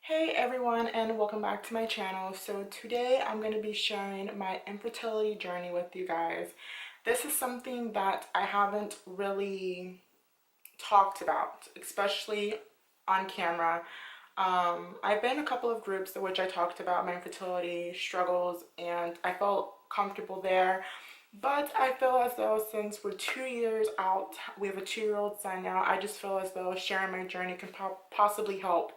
Hey everyone, and welcome back to my channel. So today I'm going to be sharing my infertility journey with you guys. This is something that I haven't really talked about, especially on camera. I've been in a couple of groups in which I talked about my infertility struggles and I felt comfortable there. But I feel as though since we're 2 years out, we have a 2-year-old son now, I just feel as though sharing my journey can possibly help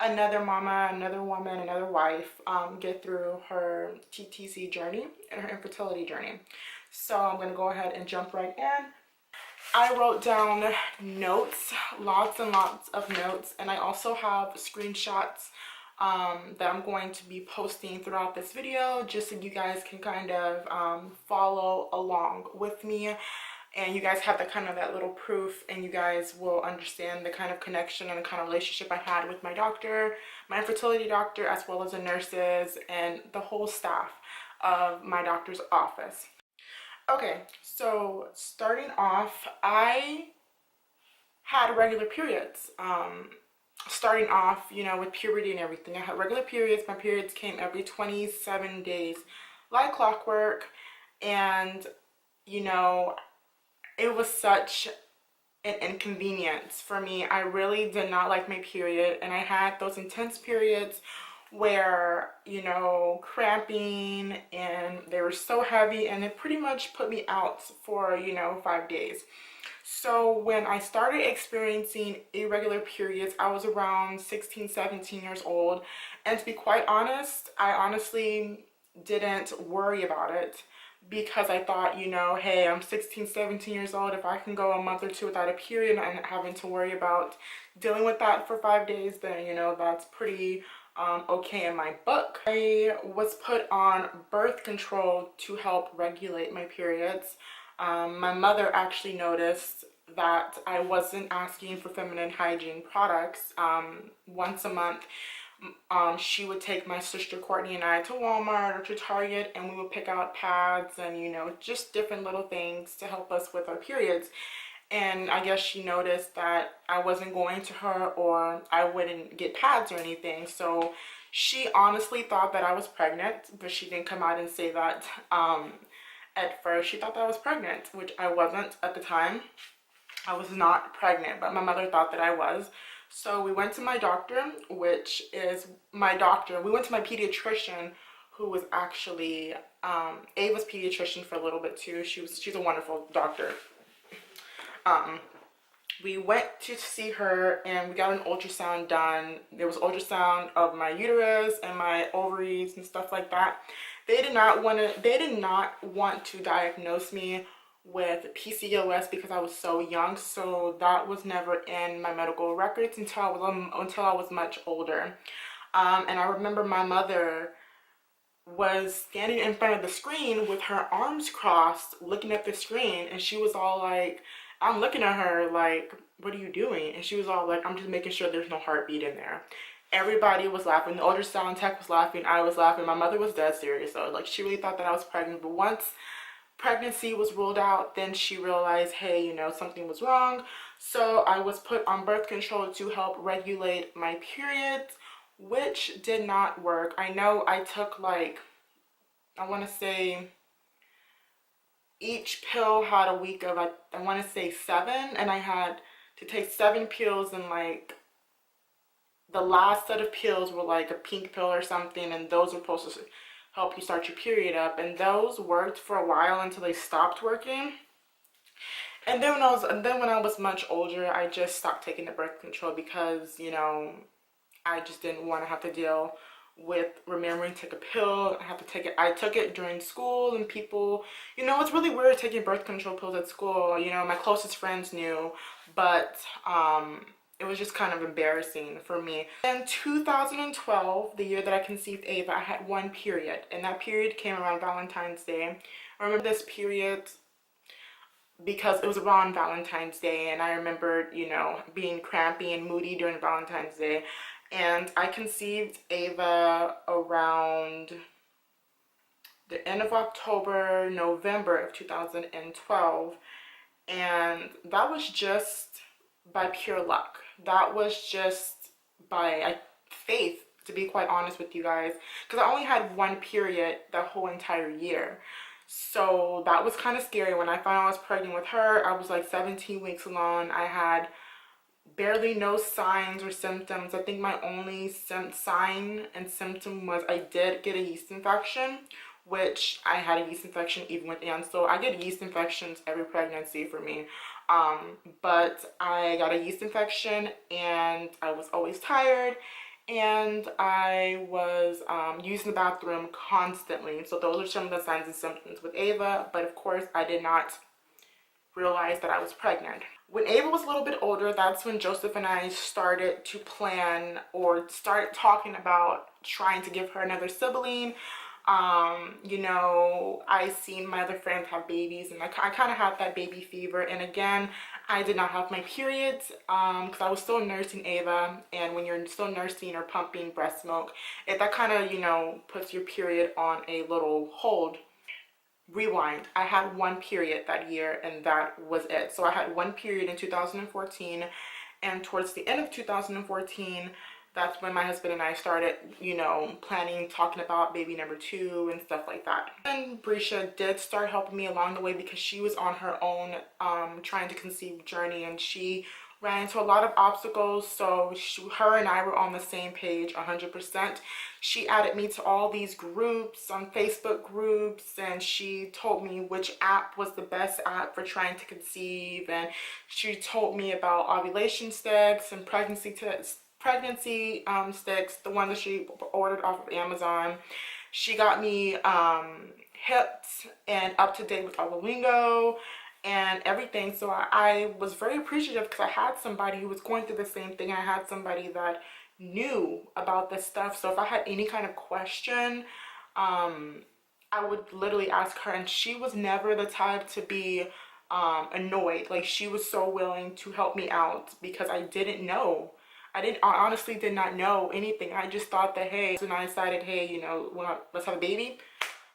another mama, another woman, another wife get through her TTC journey and her infertility journey. So I'm going to go ahead and jump right in. I wrote down notes, lots and lots of notes, and I also have screenshots that I'm going to be posting throughout this video just so you guys can kind of follow along with me, and you guys have that little proof, and you guys will understand the kind of connection and the kind of relationship I had with my doctor, my infertility doctor, as well as the nurses and the whole staff of my doctor's office. Okay, so starting off, I had regular periods. Starting off, with puberty and everything, I had regular periods. My periods came every 27 days, like clockwork, and it was such an inconvenience for me. I really did not like my period, and I had those intense periods where, cramping, and they were so heavy, and it pretty much put me out for, 5 days. So when I started experiencing irregular periods, I was around 16, 17 years old. And to be quite honest, I honestly didn't worry about it because I thought, hey, I'm 16, 17 years old. If I can go a month or two without a period and having to worry about dealing with that for 5 days, then, that's pretty okay in my book. I was put on birth control to help regulate my periods. My mother actually noticed that I wasn't asking for feminine hygiene products. Once a month, she would take my sister Courtney and I to Walmart or to Target, and we would pick out pads and, just different little things to help us with our periods. And I guess she noticed that I wasn't going to her, or I wouldn't get pads or anything. So she honestly thought that I was pregnant, but she didn't come out and say that. At first, she thought that I was pregnant, which I wasn't at the time. I was not pregnant, but my mother thought that I was. So we went to my doctor, which is my doctor. We went to my pediatrician, who was actually Ava's pediatrician for a little bit too. She's a wonderful doctor. We went to see her and we got an ultrasound done. There was ultrasound of my uterus and my ovaries and stuff like that. They did not want to diagnose me with PCOS because I was so young, so that was never in my medical records until I was much older. And I remember my mother was standing in front of the screen with her arms crossed, looking at the screen, and she was all like, I'm looking at her like, what are you doing? And she was all like, I'm just making sure there's no heartbeat in there. Everybody was laughing. The ultrasound tech was laughing. I was laughing. My mother was dead serious though. Like, she really thought that I was pregnant. But once pregnancy was ruled out, then she realized, hey, something was wrong. So I was put on birth control to help regulate my periods, which did not work. I know I took I want to say each pill had a week of, I want to say 7, and I had to take 7 pills, and the last set of pills were like a pink pill or something, and those were supposed to help you start your period up, and those worked for a while until they stopped working. And then when I was much older, I just stopped taking the birth control because, I just didn't want to have to deal with remembering to take a pill. I have to take it. I took it during school, and people, it's really weird taking birth control pills at school. My closest friends knew, but it was just kind of embarrassing for me. In 2012, the year that I conceived Ava, I had one period, and that period came around Valentine's Day. I remember this period because it was around Valentine's Day, and I remembered, being crampy and moody during Valentine's Day. And I conceived Ava around the end of October, November of 2012. And that was just by pure luck. That was just by, I faith, to be quite honest with you guys, because I only had one period the whole entire year. So that was kind of scary. When I found out I was pregnant with her, I was like 17 weeks along. I had barely no signs or symptoms. I think my only sign and symptom was I did get a yeast infection, which I had a yeast infection even with Anne. So I get yeast infections every pregnancy for me. But I got a yeast infection and I was always tired, and I was using the bathroom constantly. So those are some of the signs and symptoms with Ava, but of course I did not realize that I was pregnant. When Ava was a little bit older, that's when Joseph and I started to plan or start talking about trying to give her another sibling. You know, I seen my other friends have babies, and I kind of had that baby fever. And again, I did not have my periods because I was still nursing Ava, and when you're still nursing or pumping breast milk, that kind of, you know, puts your period on a little hold. Rewind, I had one period that year, and that was it. So I had one period in 2014, and towards the end of 2014, that's when my husband and I started, you know, planning, talking about baby number 2 and stuff like that. And Brisha did start helping me along the way because she was on her own trying to conceive journey, and she ran into a lot of obstacles. So her and I were on the same page 100%. She added me to all these groups, on Facebook groups, and she told me which app was the best app for trying to conceive, and she told me about ovulation sticks and pregnancy sticks, the one that she ordered off of Amazon. She got me hipped and up to date with all the lingo and everything. So I was very appreciative because I had somebody who was going through the same thing. I had somebody that knew about this stuff. So if I had any kind of question, I would literally ask her, and she was never the type to be annoyed. Like, she was so willing to help me out because I didn't know. I honestly did not know anything. I just thought that, hey, so I decided, hey, you know, let's have a baby.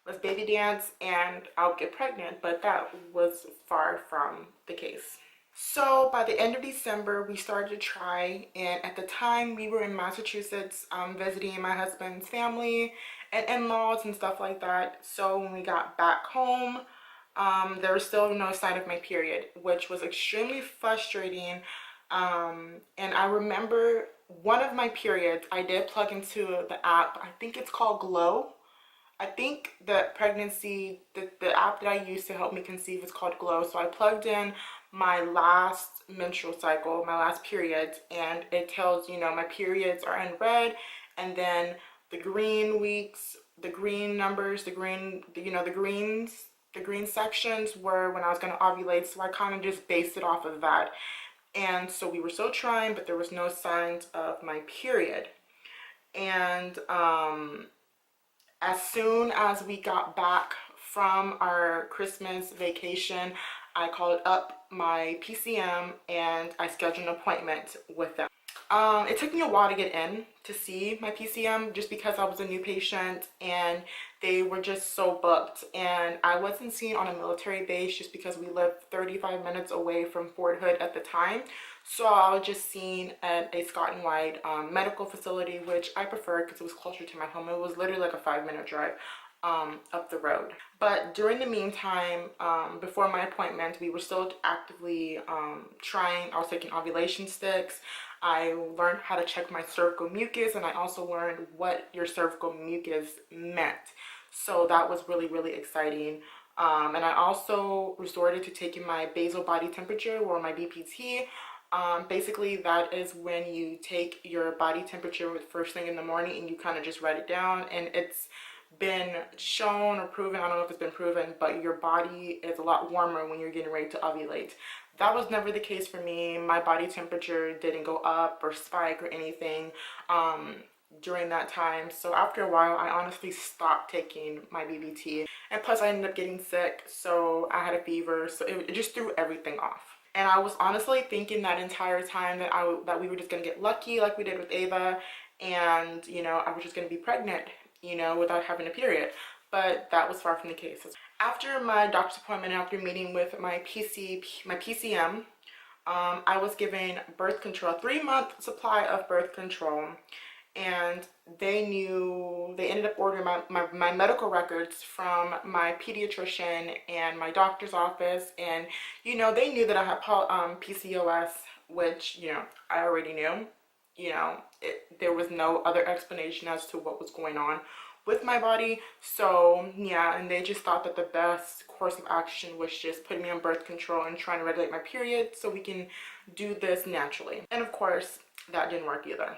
Let's baby dance and I'll get pregnant. But that was far from the case. So by the end of December, we started to try, and at the time we were in Massachusetts visiting my husband's family and in-laws and stuff like that. So when we got back home, there was still no sign of my period, which was extremely frustrating. And I remember one of my periods, I did plug into the app. I think it's called Glow. I think the app that I used to help me conceive is called Glow. So I plugged in my last menstrual cycle, my last period, and it tells, you know, my periods are in red, and then the green weeks, the green numbers, the green sections were when I was going to ovulate. So I kind of just based it off of that. And so we were still trying, but there was no signs of my period. And as soon as we got back from our Christmas vacation, I called up my PCM and I scheduled an appointment with them. It took me a while to get in to see my PCM just because I was a new patient and they were just so booked, and I wasn't seen on a military base just because we lived 35 minutes away from Fort Hood at the time. So I was just seen at a Scott and White medical facility, which I preferred because it was closer to my home. It was literally like a 5-minute drive up the road. But during the meantime, before my appointment, we were still actively trying. I was taking ovulation sticks. I learned how to check my cervical mucus, and I also learned what your cervical mucus meant. So that was really, really exciting. And I also resorted to taking my basal body temperature, or my BPT. Basically, that is when you take your body temperature first thing in the morning and you kind of just write it down, and it's been shown or proven, I don't know if it's been proven, but your body is a lot warmer when you're getting ready to ovulate. That was never the case for me. My body temperature didn't go up or spike or anything during that time. So after a while, I honestly stopped taking my BBT, and plus I ended up getting sick, so I had a fever, so it just threw everything off. And I was honestly thinking that entire time that we were just gonna get lucky like we did with Ava, and you know, I was just gonna be pregnant, you know, without having a period. But that was far from the case. After my doctor's appointment, after meeting with my PCM, I was given birth control, a 3-month supply of birth control. and they ended up ordering my medical records from my pediatrician and my doctor's office. And they knew that I had PCOS, which I already knew. There was no other explanation as to what was going on with my body. So yeah, and they just thought that the best course of action was just putting me on birth control and trying to regulate my period so we can do this naturally. And of course that didn't work either.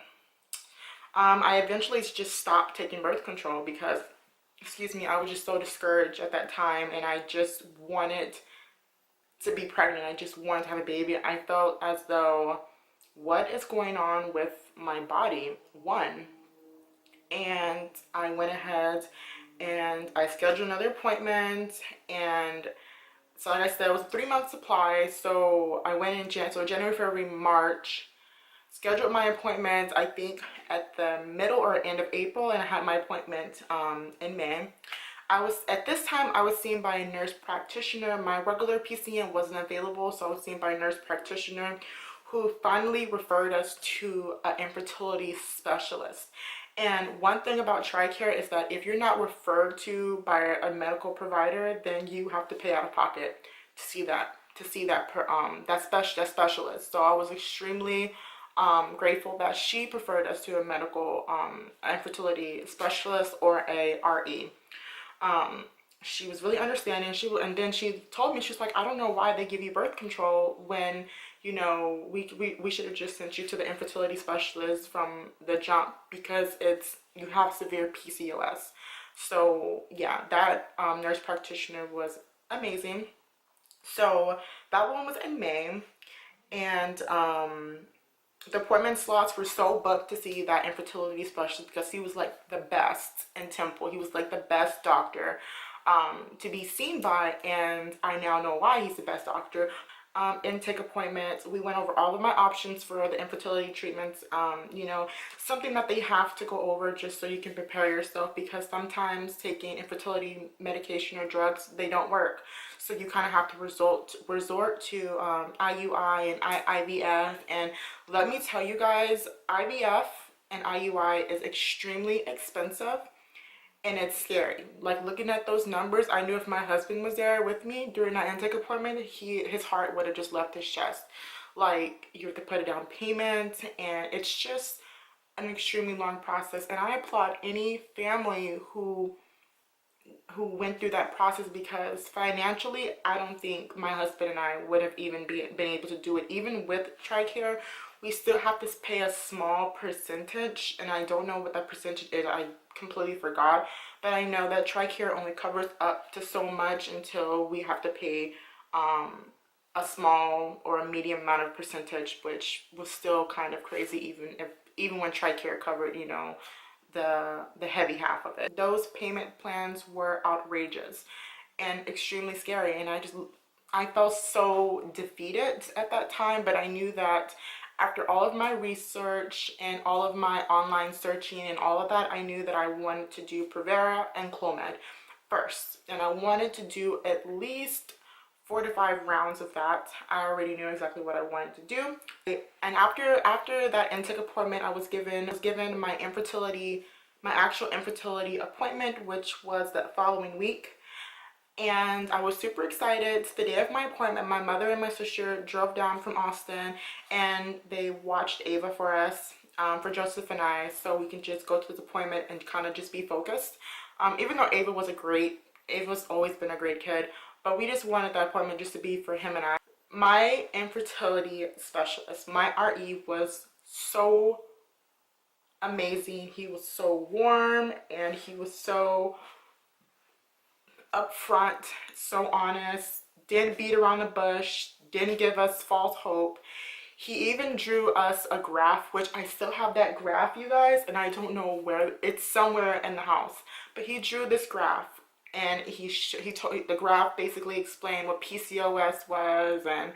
I eventually just stopped taking birth control because, excuse me, I was just so discouraged at that time, and I just wanted to be pregnant. I just wanted to have a baby. I felt as though, what is going on with my body? One. And I went ahead and I scheduled another appointment, and so like I said, it was a 3-month supply. So I went in January, February, March, scheduled my appointment, I think at the middle or end of April, and I had my appointment in May. At this time I was seen by a nurse practitioner. My regular PCN wasn't available, so I was seen by a nurse practitioner who finally referred us to an infertility specialist. And one thing about TRICARE is that if you're not referred to by a medical provider, then you have to pay out of pocket to see that specialist. So I was extremely grateful that she preferred us to a medical infertility specialist or a RE. She was really understanding. And then she told me, she's like, I don't know why they give you birth control when we should have just sent you to the infertility specialist from the jump, because you have severe PCOS. So yeah, that nurse practitioner was amazing. So that one was in May, and the appointment slots were so booked to see that infertility specialist, because he was like the best in Temple. He was like the best doctor to be seen by, and I now know why he's the best doctor. Intake appointments, we went over all of my options for the infertility treatments. Something that they have to go over just so you can prepare yourself, because sometimes taking infertility medication or drugs, they don't work. So you kind of have to resort to IUI and IVF. And let me tell you guys, IVF and IUI is extremely expensive. And it's scary. Like, looking at those numbers, I knew if my husband was there with me during that intake appointment, his heart would have just left his chest. Like, you have to put a down payment, and it's just an extremely long process. And I applaud any family who went through that process, because financially, I don't think my husband and I would have even been able to do it. Even with TRICARE, we still have to pay a small percentage, and I don't know what that percentage is. I completely forgot, but I know that TRICARE only covers up to so much until we have to pay a small or a medium amount of percentage, which was still kind of crazy, even when TRICARE covered the heavy half of it. Those payment plans were outrageous and extremely scary, and I felt so defeated at that time. But I knew that after all of my research and all of my online searching and all of that, I knew that I wanted to do Prevera and Clomid first, and I wanted to do at least 4 to 5 rounds of that. I already knew exactly what I wanted to do. And after that intake appointment, I was given my actual infertility appointment, which was the following week. And I was super excited. The day of my appointment, my mother and my sister drove down from Austin, and they watched Ava for us, for Joseph and I, so we can just go to this appointment and kind of just be focused. Even though Ava's always been a great kid, but we just wanted that appointment just to be for him and I. My infertility specialist, my RE, was so amazing. He was so warm, and he was so upfront, so honest, didn't beat around the bush, didn't give us false hope. He even drew us a graph, which I still have that graph, you guys, and I don't know where. It's somewhere in the house, but he drew this graph, and he told the graph basically explained what PCOS was, and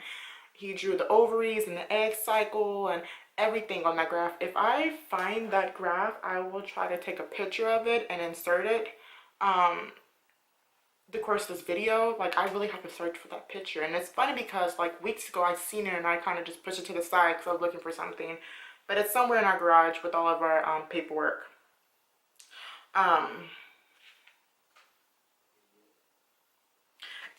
he drew the ovaries and the egg cycle and everything on that graph. If I find that graph, I will try to take a picture of it and insert it the course of this video. Like, I really have to search for that picture. And it's funny because like weeks ago I seen it, and I kind of just pushed it to the side because I was looking for something but it's somewhere in our garage with all of our paperwork.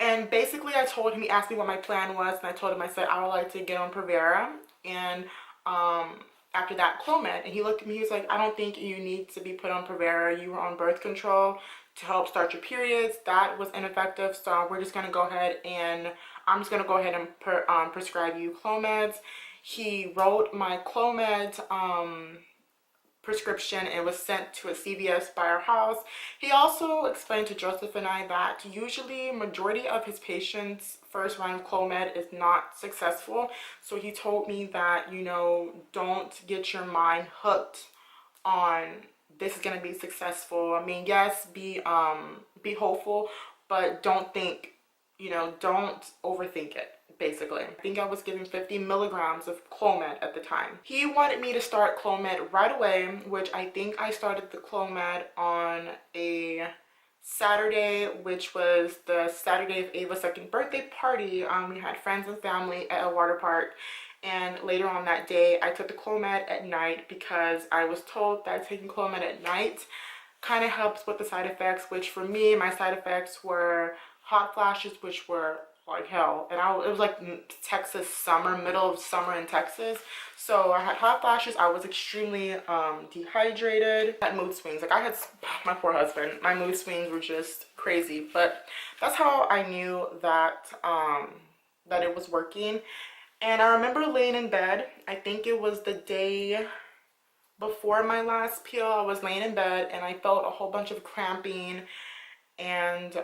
And basically I told him, he asked me what my plan was, and I told him, I said I would like to get on Provera, and after that Clomid. And he looked at me, he was like, I don't think you need to be put on Provera. You were on birth control to help start your periods. That was ineffective, so we're just going to go ahead and I'm just going to go ahead and prescribe you Clomids. He wrote my Clomid prescription and was sent to a CVS by our house. He also explained to Joseph and I that usually majority of his patients' first round of Clomid is not successful. So he told me that, you know, don't get your mind hooked on this is going to be successful. I mean, yes, be hopeful, but don't think, you know, don't overthink it. Basically, I think I was given 50 milligrams of Clomid at the time. He wanted me to start Clomid right away, which I think I started the Clomid on a Saturday, which was the Saturday of Ava's second birthday party. We had friends and family at a water park, and later on that day I took the Clomid at night because I was told that taking Clomid at night kind of helps with the side effects, which for me, my side effects were hot flashes, which were like hell. And it was like Texas summer, middle of summer in Texas. So I had hot flashes. I was extremely dehydrated. I had mood swings. Like I had, my poor husband, my mood swings were just crazy. But that's how I knew that, that it was working. And I remember laying in bed. I think it was the day before my last pill. I was laying in bed and I felt a whole bunch of cramping and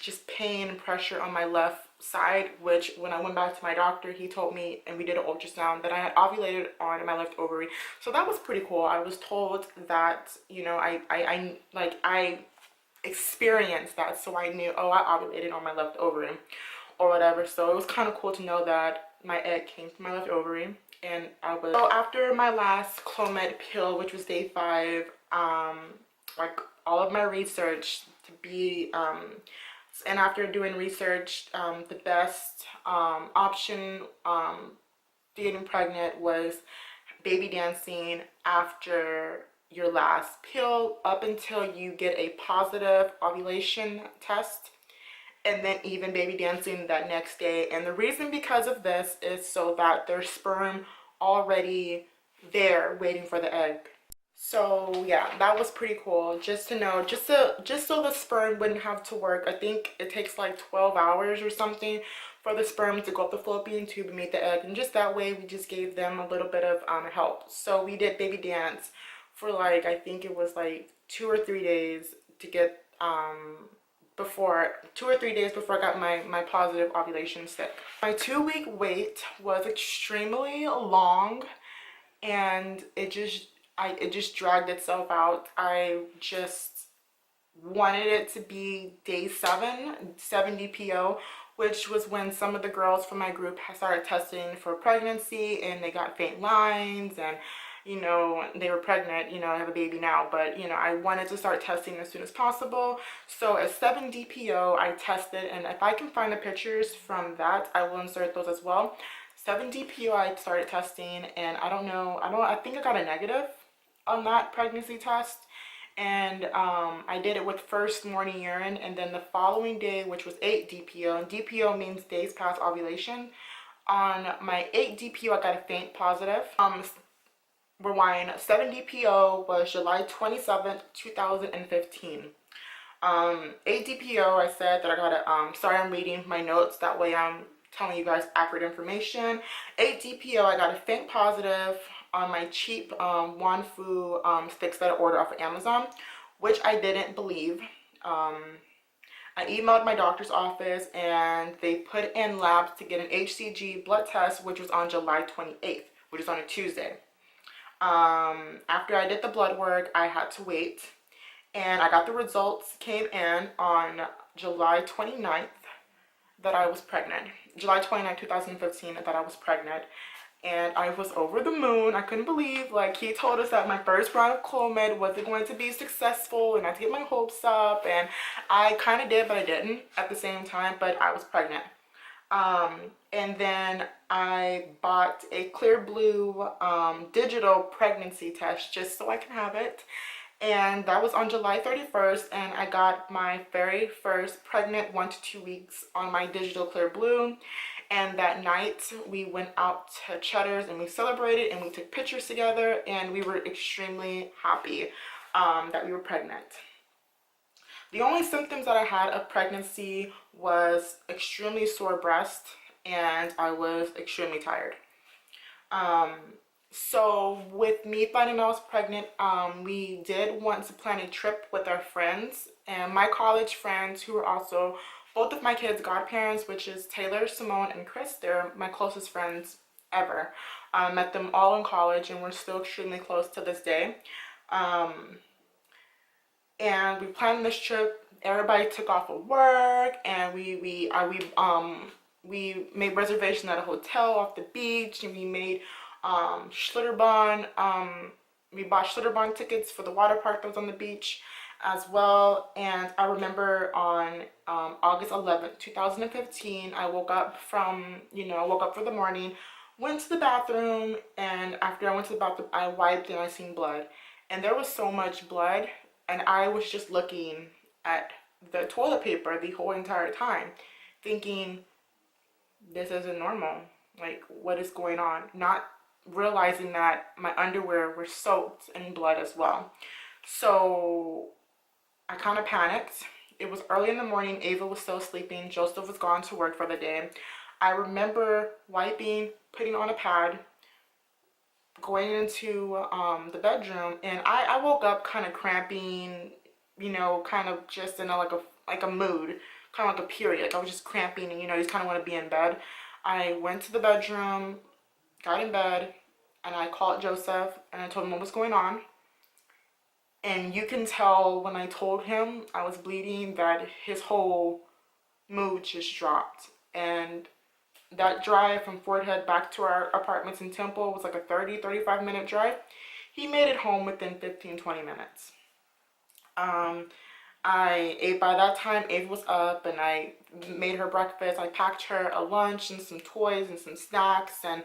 just pain and pressure on my left side, which when I went back to my doctor, he told me, and we did an ultrasound, that I had ovulated on my left ovary. So that was pretty cool. I was told that, you know, I experienced that, so I knew, oh, I ovulated on my left ovary or whatever. So it was kind of cool to know that my egg came from my left ovary. And I was, so after my last Clomid pill, which was day 5, like all of my research to be and after doing research, the best option getting pregnant was baby dancing after your last pill up until you get a positive ovulation test, and then even baby dancing that next day. And the reason because of this is so that there's sperm already there waiting for the egg. So yeah, that was pretty cool just to know, just so the sperm wouldn't have to work. I think it takes like 12 hours or something for the sperm to go up the fallopian tube and meet the egg, and just that way we just gave them a little bit of help. So we did baby dance for like, I think it was like 2 or 3 days to get before 2 or 3 days before I got my positive ovulation stick. My 2-week wait was extremely long, and it just dragged itself out. I just wanted it to be day 7 DPO, which was when some of the girls from my group started testing for pregnancy, and they got faint lines, and you know, they were pregnant, you know, I have a baby now, but you know, I wanted to start testing as soon as possible. So at 7 DPO I tested, and if I can find the pictures from that, I will insert those as well. 7 DPO I started testing, and I think I got a negative on that pregnancy test. And I did it with first morning urine, and then the following day, which was 8 DPO, and DPO means days past ovulation, on my 8 DPO I got a faint positive. Rewind, 7 DPO was July 27th 2015. 8 DPO I said that I got a sorry, I'm reading my notes, that way I'm telling you guys accurate information. 8 DPO I got a faint positive on my cheap Wanfu sticks that I ordered off of Amazon, which I didn't believe. I emailed my doctor's office, and they put in labs to get an HCG blood test, which was on July 28th, which is on a Tuesday. After I did the blood work, I had to wait, and I got the results, came in on July 29th that I was pregnant. July 29th 2015 that I was pregnant. And I was over the moon. I couldn't believe, like, he told us that my first round of Clomid wasn't going to be successful and not to get my hopes up, and I kind of did, but I didn't at the same time, but I was pregnant. And then I bought a clear blue digital pregnancy test just so I can have it. And that was on July 31st, and I got my very first pregnant 1 to 2 weeks on my digital clear blue. And that night we went out to Cheddar's and we celebrated and we took pictures together, and we were extremely happy that we were pregnant. The only symptoms that I had of pregnancy was extremely sore breast, and I was extremely tired. Um, so with me finding I was pregnant, we did want to plan a trip with our friends and my college friends who were also both of my kids' godparents, which is Taylor, Simone, and Chris. They're my closest friends ever. I met them all in college, and we're still extremely close to this day. Um, and we planned this trip. Everybody took off of work, and we made reservation at a hotel off the beach, and we made Schlitterbahn. We bought Schlitterbahn tickets for the water park that was on the beach as well. And I remember on August 11th, 2015, I woke up I woke up for the morning, went to the bathroom, and after I went to the bathroom, I wiped and I seen blood. And there was so much blood, and I was just looking at the toilet paper the whole entire time, thinking, this isn't normal. Like, what is going on? Not realizing that my underwear were soaked in blood as well. So I kind of panicked. It was early in the morning. Ava was still sleeping. Joseph was gone to work for the day. I remember wiping, putting on a pad, going into the bedroom, and I woke up kind of cramping, kind of just in a mood, kind of like a period. Like I was just cramping, and you just kind of want to be in bed. I went to the bedroom, got in bed, and I called Joseph and I told him what was going on. And you can tell when I told him I was bleeding that his whole mood just dropped. And that drive from Fort Hood back to our apartments in Temple was like a 35-minute drive. He made it home within 15-20 minutes. I ate by that time. Ava was up, and I made her breakfast. I packed her a lunch and some toys and some snacks, and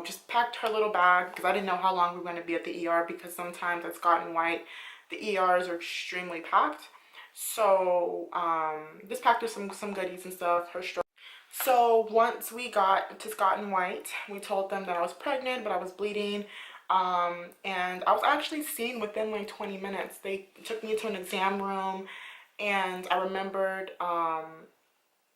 just packed her little bag because I didn't know how long we were going to be at the ER, because sometimes at Scott and White the ERs are extremely packed. So just packed her some goodies and stuff. So once we got to Scott and White, we told them that I was pregnant, but I was bleeding. And I was actually seen within like 20 minutes. They took me to an exam room, and I remembered,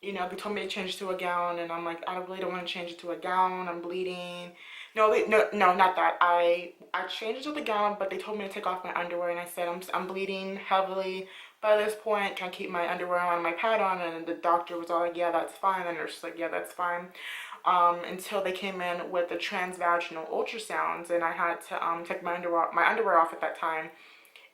they told me to change to a gown, and I'm like, I really don't want to change it to a gown. I'm bleeding. No, not that. I changed it to the gown, but they told me to take off my underwear, and I said, I'm bleeding heavily by this point. Can I keep my underwear on, my pad on? And the doctor was all like, yeah, that's fine. And the nurse was like, yeah, that's fine. Until they came in with the transvaginal ultrasounds, and I had to take my underwear off at that time.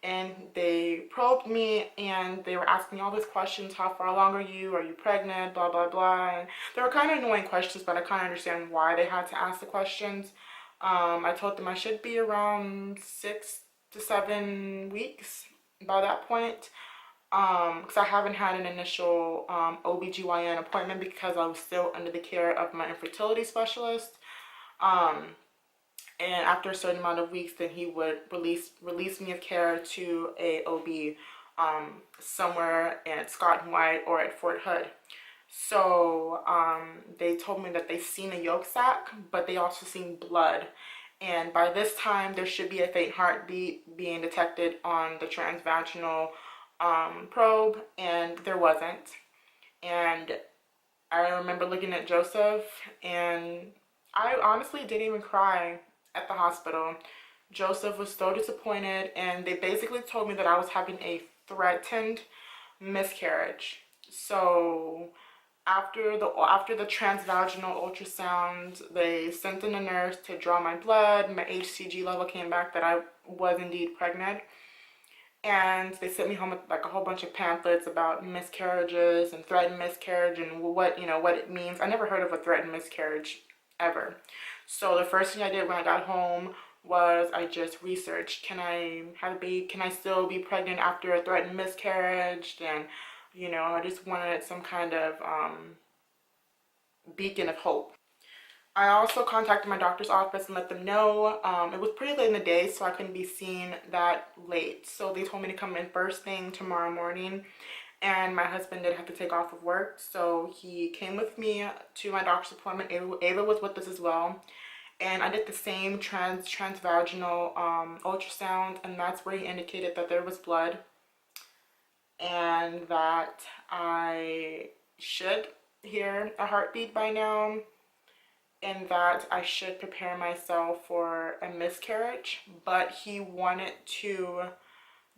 And they probed me, and they were asking all these questions. How far along are you? Are you pregnant? Blah, blah, blah. And they were kind of annoying questions, but I kind of understand why they had to ask the questions. I told them I should be around 6 to 7 weeks by that point. Because I haven't had an initial OBGYN appointment because I was still under the care of my infertility specialist. And after a certain amount of weeks, then he would release me of care to a OB somewhere at Scott and White or at Fort Hood. So they told me that they seen a yolk sac, but they also seen blood. And by this time, there should be a faint heartbeat being detected on the transvaginal probe, and there wasn't. And I remember looking at Joseph, and I honestly didn't even cry at the hospital. Joseph was so disappointed, and they basically told me that I was having a threatened miscarriage. So after the transvaginal ultrasound, they sent in a nurse to draw my blood. My HCG level came back that I was indeed pregnant. And they sent me home with like a whole bunch of pamphlets about miscarriages and threatened miscarriage and what it means. I never heard of a threatened miscarriage ever. So the first thing I did when I got home was I just researched, can I have a baby? Can I still be pregnant after a threatened miscarriage? And I just wanted some kind of beacon of hope. I also contacted my doctor's office and let them know. It was pretty late in the day, so I couldn't be seen that late. So they told me to come in first thing tomorrow morning. And my husband did have to take off of work, so he came with me to my doctor's appointment. Ava was with us as well. And I did the same transvaginal ultrasound, and that's where he indicated that there was blood and that I should hear a heartbeat by now, and that I should prepare myself for a miscarriage. But he wanted to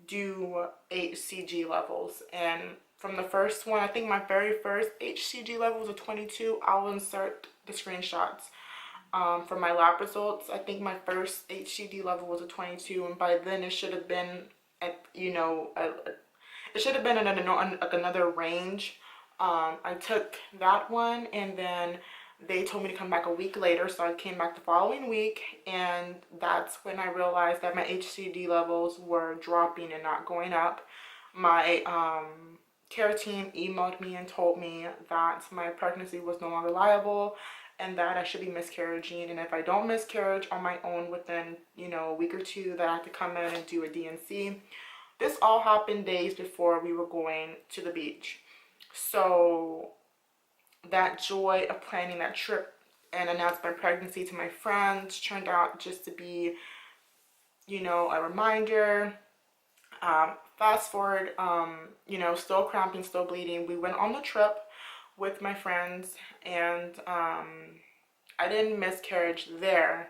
do HCG levels, and from the first one, I think my very first HCG level was a 22. I'll insert the screenshots from my lab results. I think my first HCG level was a 22, and by then it should have been at, you know, it should have been in another range. I took that one, and then they told me to come back a week later, so I came back the following week, and that's when I realized that my HCG levels were dropping and not going up. My care team emailed me and told me that my pregnancy was no longer liable and that I should be miscarriaging, and if I don't miscarriage on my own within, you know, a week or two, that I have to come in and do a DNC. This all happened days before we were going to the beach. So that joy of planning that trip and announcing my pregnancy to my friends turned out just to be, you know, a reminder. Fast forward, you know, still cramping, still bleeding. We went on the trip with my friends, and I didn't miscarriage there.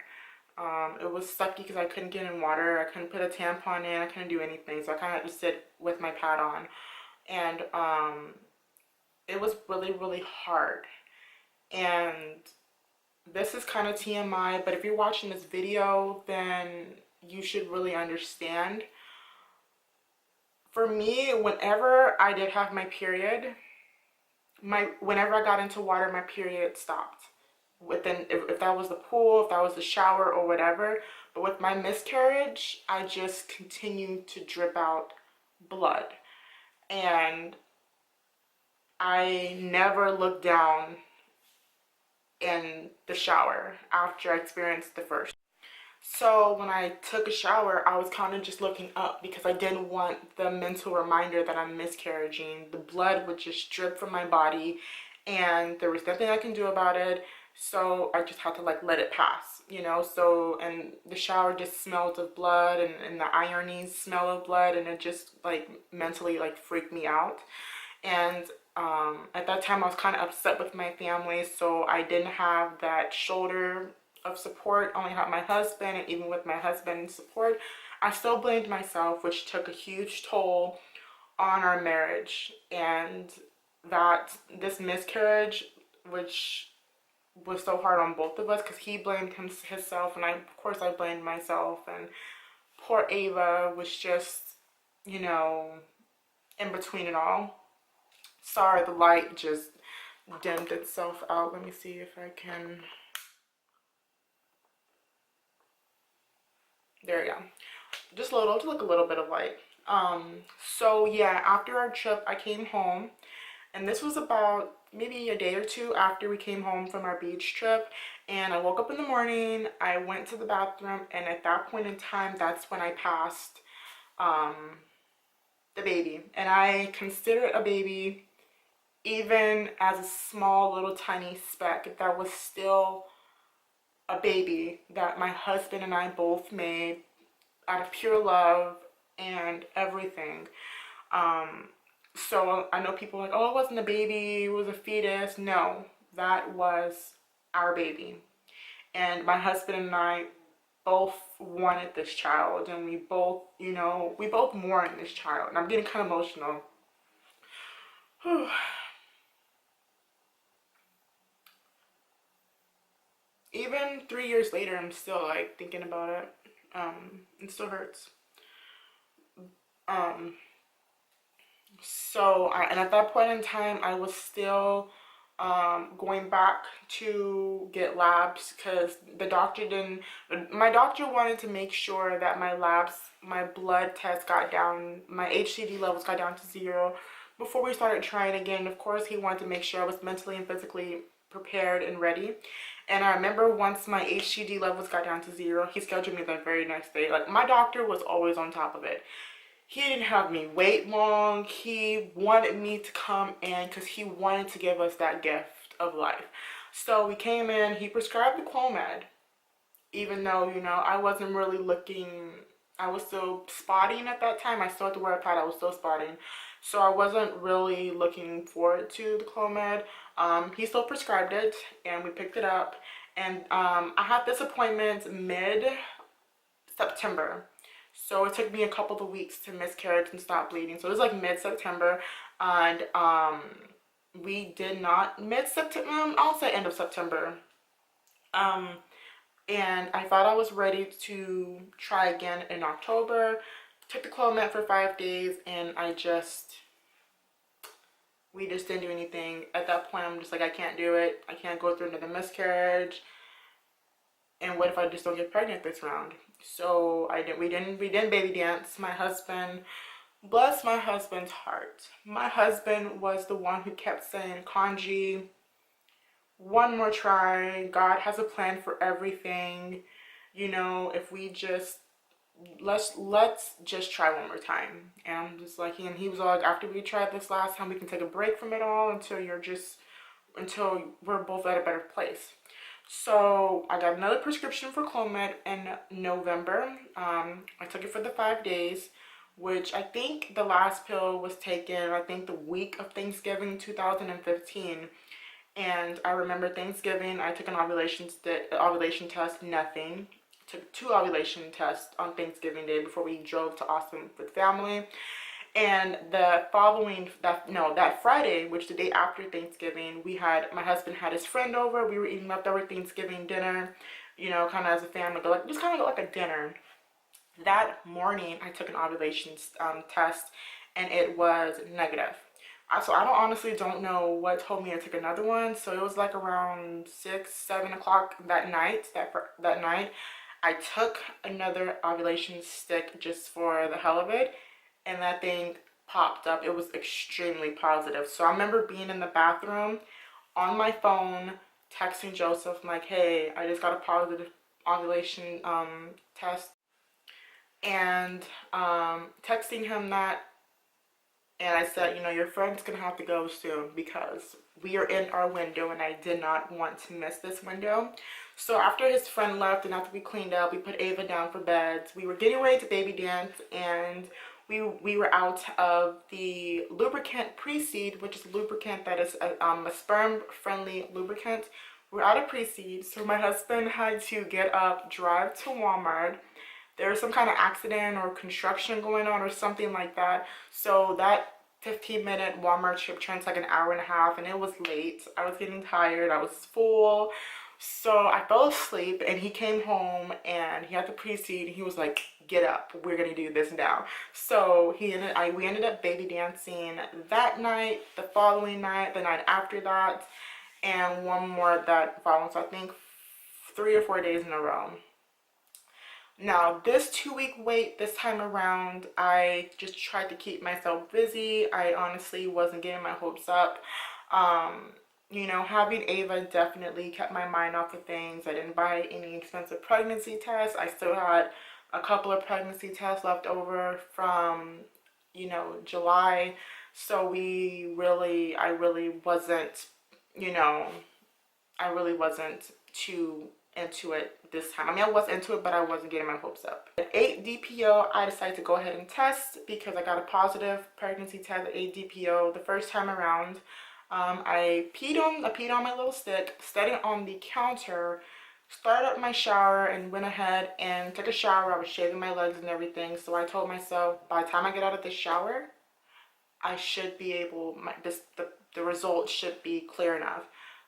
It was sucky because I couldn't get in water. I couldn't put a tampon in. I couldn't do anything. So I kind of had to sit with my pad on. And it was really, really hard. And this is kind of TMI, but if you're watching this video, then you should really understand. For me, whenever I did have my period, whenever I got into water, my period stopped. Within, if that was the pool, if that was the shower or whatever. But with my miscarriage, I just continued to drip out blood. And I never looked down in the shower after I experienced the first. So when I took a shower, I was kind of just looking up because I didn't want the mental reminder that I'm miscarriaging. The blood would just drip from my body, and there was nothing I can do about it. So I just had to like let it pass, you know. So, and the shower just smelled of blood, and the irony smell of blood, and it just like mentally like freaked me out. And at that time I was kind of upset with my family, so I didn't have that shoulder of support. I only had my husband, and even with my husband's support, I still blamed myself, which took a huge toll on our marriage. And that this miscarriage, which was so hard on both of us, because he blamed himself, and of course I blamed myself, and poor Ava was just, you know, in between it all. Sorry, the light just dimmed itself out. Let me see if I can. There we go. Just a little, to look a little bit of light. So yeah, after our trip, I came home, and this was about maybe a day or two after we came home from our beach trip. And I woke up in the morning, I went to the bathroom, and at that point in time, that's when I passed the baby. And I consider it a baby, even as a small little tiny speck. That was still a baby that my husband and I both made out of pure love and everything. So I know people are like, oh, it wasn't a baby, it was a fetus. No, that was our baby. And my husband and I both wanted this child, and we both, you know, we both mourned this child. And I'm getting kind of emotional. Whew. Even 3 years later, I'm still like thinking about it. It still hurts. And at that point in time, I was still going back to get labs, because my doctor wanted to make sure that my labs, my blood test got down, my HCG levels got down to 0 before we started trying again. Of course, he wanted to make sure I was mentally and physically prepared and ready. And I remember once my HCG levels got down to 0, he scheduled me the very next day. Like, my doctor was always on top of it. He didn't have me wait long. He wanted me to come in because he wanted to give us that gift of life. So we came in, he prescribed the Clomid, even though, you know, I wasn't really looking, I was still spotting at that time. I still had to wear a pad, I was still spotting. So I wasn't really looking forward to the Clomid. He still prescribed it and we picked it up. And I had this appointment mid-September. So it took me a couple of weeks to miscarriage and stop bleeding. So it was like mid-September. And we did not, mid-September, I'll say end of September. And I thought I was ready to try again in October. Took the Clomid for 5 days and we just didn't do anything. At that point, I'm just like, I can't do it. I can't go through another miscarriage. And what if I just don't get pregnant this round? So we didn't baby dance. My husband, bless my husband's heart. My husband was the one who kept saying, Kanji, one more try. God has a plan for everything. You know, if we just let's just try one more time. And I'm just like, and he was all like, after we tried this last time, we can take a break from it all until we're both at a better place. So I got another prescription for Clomid in November. I took it for the 5 days, which I think the last pill was taken, I think the week of Thanksgiving 2015. And I remember Thanksgiving, I took an ovulation test, nothing. Took 2 ovulation tests on Thanksgiving Day before we drove to Austin with family. And the following, that Friday, which the day after Thanksgiving, my husband had his friend over. We were eating leftover Thanksgiving dinner, you know, kind of as a family, but just kind of like a dinner. That morning, I took an ovulation test, and it was negative. So I honestly don't know what told me to take another one. So it was like around 6-7 o'clock that night. That night, I took another ovulation stick just for the hell of it, and that thing popped up. It was extremely positive. So I remember being in the bathroom on my phone, texting Joseph, I'm like, hey, I just got a positive ovulation test, and texting him that. And I said, you know, your friend's gonna have to go soon because we are in our window and I did not want to miss this window. So after his friend left and after we cleaned up, we put Ava down for bed. We were getting ready to baby dance, and we were out of the lubricant Pre-Seed, which is a lubricant that is a sperm-friendly lubricant. We're out of Pre-Seed, so my husband had to get up, drive to Walmart. There was some kind of accident or construction going on or something like that. So that 15-minute Walmart trip turned to like an hour and a half, and it was late. I was getting tired. I was full. So I fell asleep, and he came home and he had the Pre-Seed. He was like, get up. We're going to do this now. So we ended up baby dancing that night, the following night, the night after that, and one more that following. So I think 3 or 4 days in a row. Now, this 2-week wait this time around, I just tried to keep myself busy. I honestly wasn't getting my hopes up. You know, having Ava definitely kept my mind off of things. I didn't buy any expensive pregnancy tests. I still had a couple of pregnancy tests left over from, you know, July. So I really wasn't, you know, I really wasn't too into it this time. I mean, I was into it, but I wasn't getting my hopes up. At 8 DPO, I decided to go ahead and test because I got a positive pregnancy test at 8 DPO the first time around. I peed on my little stick, set it on the counter, started up my shower, and went ahead and took a shower. I was shaving my legs and everything. So I told myself, by the time I get out of the shower, I should be able, the results should be clear enough.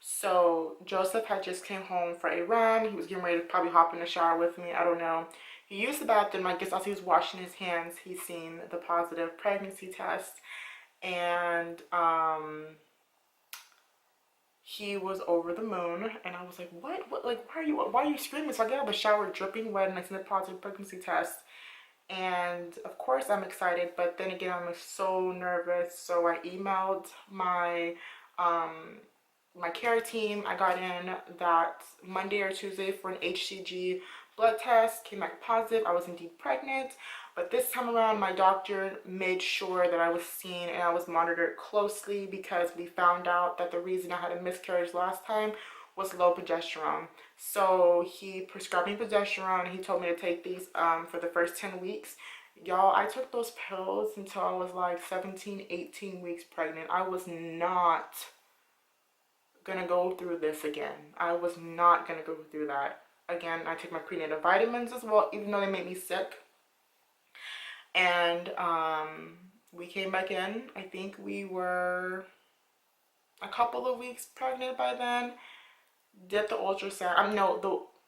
So Joseph had just came home for a run. He was getting ready to probably hop in the shower with me. I don't know. He used the bathroom. I guess as he was washing his hands, he seen the positive pregnancy test, and he was over the moon. And I was like, what? Like, why are you screaming? So I get out of the shower dripping wet, and I seen the positive pregnancy test. And of course I'm excited, but then again I'm so nervous. So I emailed my my care team. I got in that Monday or Tuesday for an HCG blood test, came back positive. I was indeed pregnant, but this time around my doctor made sure that I was seen and I was monitored closely, because we found out that the reason I had a miscarriage last time was low progesterone. So he prescribed me progesterone. He told me to take these for the first 10 weeks. Y'all, I took those pills until I was like 17, 18 weeks pregnant. I was not gonna go through this again. I was not gonna go through that again. I take my prenatal vitamins as well, even though they made me sick. And we came back in. I think we were a couple of weeks pregnant by then. Did the ultrasound.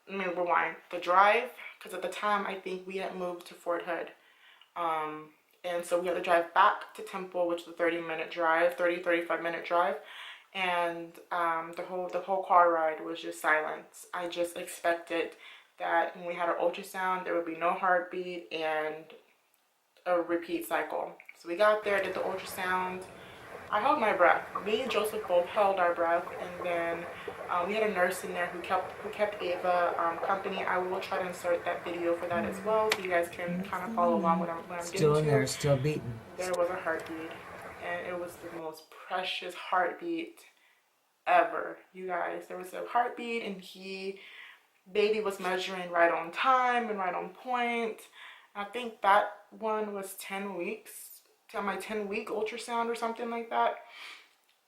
Let me rewind. The drive, because at the time I think we had moved to Fort Hood. And so we had to drive back to Temple, which is a 30-minute drive, 35-minute drive. And the whole car ride was just silence. I just expected that when we had our ultrasound, there would be no heartbeat and a repeat cycle. So we got there, did the ultrasound. I held my breath. Me and Joseph both held our breath, and then we had a nurse in there who kept Ava company. I will try to insert that video for that as well, so you guys can kind of follow along what I'm getting to. Still in there, still beating. There was a heartbeat, and it was the most precious heartbeat ever, you guys. There was a heartbeat, and baby was measuring right on time and right on point. I think that one was 10 weeks. To my 10-week ultrasound or something like that.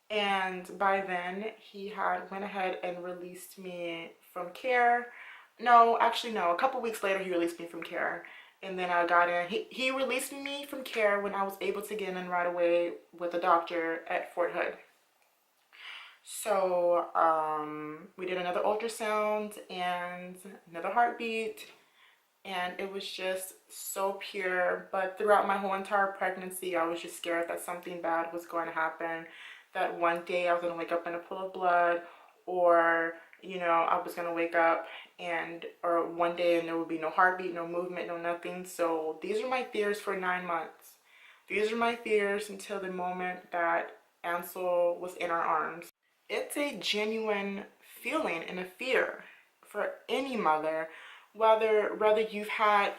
And by then he had went ahead and released me from care. No, actually no, a couple weeks later he released me from care. And then I got in. He released me from care when I was able to get in right away with a doctor at Fort Hood. So we did another ultrasound and another heartbeat. And it was just so pure. But throughout my whole entire pregnancy, I was just scared that something bad was going to happen. That one day I was going to wake up in a pool of blood, or, I was going to wake up or one day and there would be no heartbeat, no movement, no nothing. So these are my fears for 9 months. These are my fears until the moment that Ansel was in our arms. It's a genuine feeling and a fear for any mother, whether you've had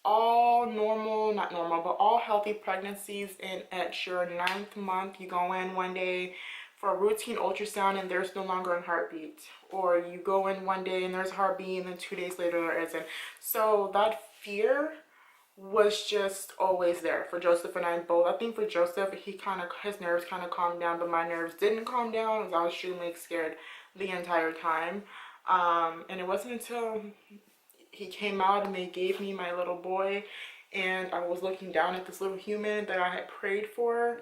all normal, not normal, but all healthy pregnancies, and at your 9th month you go in one day for a routine ultrasound and there's no longer a heartbeat, or you go in one day and there's a heartbeat and then 2 days later there isn't. So that fear was just always there for Joseph and I both. I think for Joseph, his nerves kind of calmed down, but my nerves didn't calm down, because I was extremely scared the entire time. And it wasn't until he came out and they gave me my little boy, and I was looking down at this little human that I had prayed for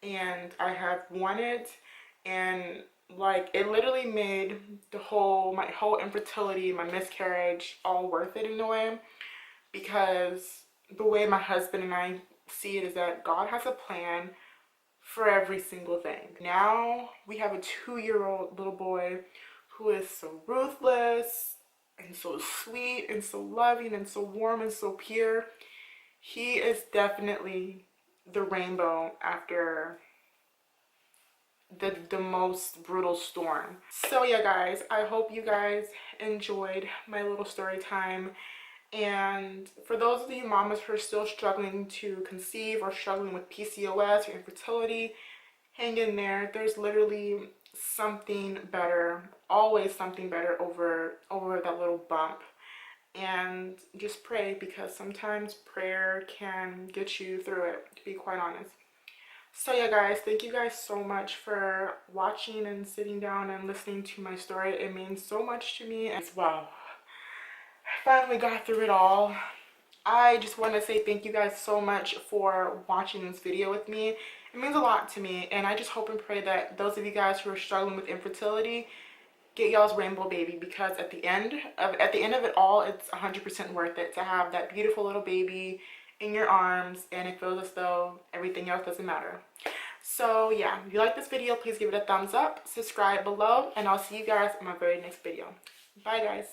and I have wanted, and like it literally made my whole infertility, my miscarriage, all worth it in a way, because the way my husband and I see it is that God has a plan for every single thing. Now we have a 2-year-old little boy who is so ruthless and so sweet and so loving and so warm and so pure. He is definitely the rainbow after the most brutal storm. So yeah, guys, I hope you guys enjoyed my little story time. And for those of you mamas who are still struggling to conceive or struggling with PCOS or infertility, hang in there. There's literally something better, always something better over that little bump. And just pray, because sometimes prayer can get you through it, to be quite honest. So yeah, guys, thank you guys so much for watching and sitting down and listening to my story. It means so much to me as well. I finally got through it all. I just want to say thank you guys so much for watching this video with me. It means a lot to me, and I just hope and pray that those of you guys who are struggling with infertility get y'all's rainbow baby, because at the end of it all, it's 100% worth it to have that beautiful little baby in your arms, and it feels as though everything else doesn't matter. So yeah, if you like this video, please give it a thumbs up, subscribe below, and I'll see you guys in my very next video. Bye guys.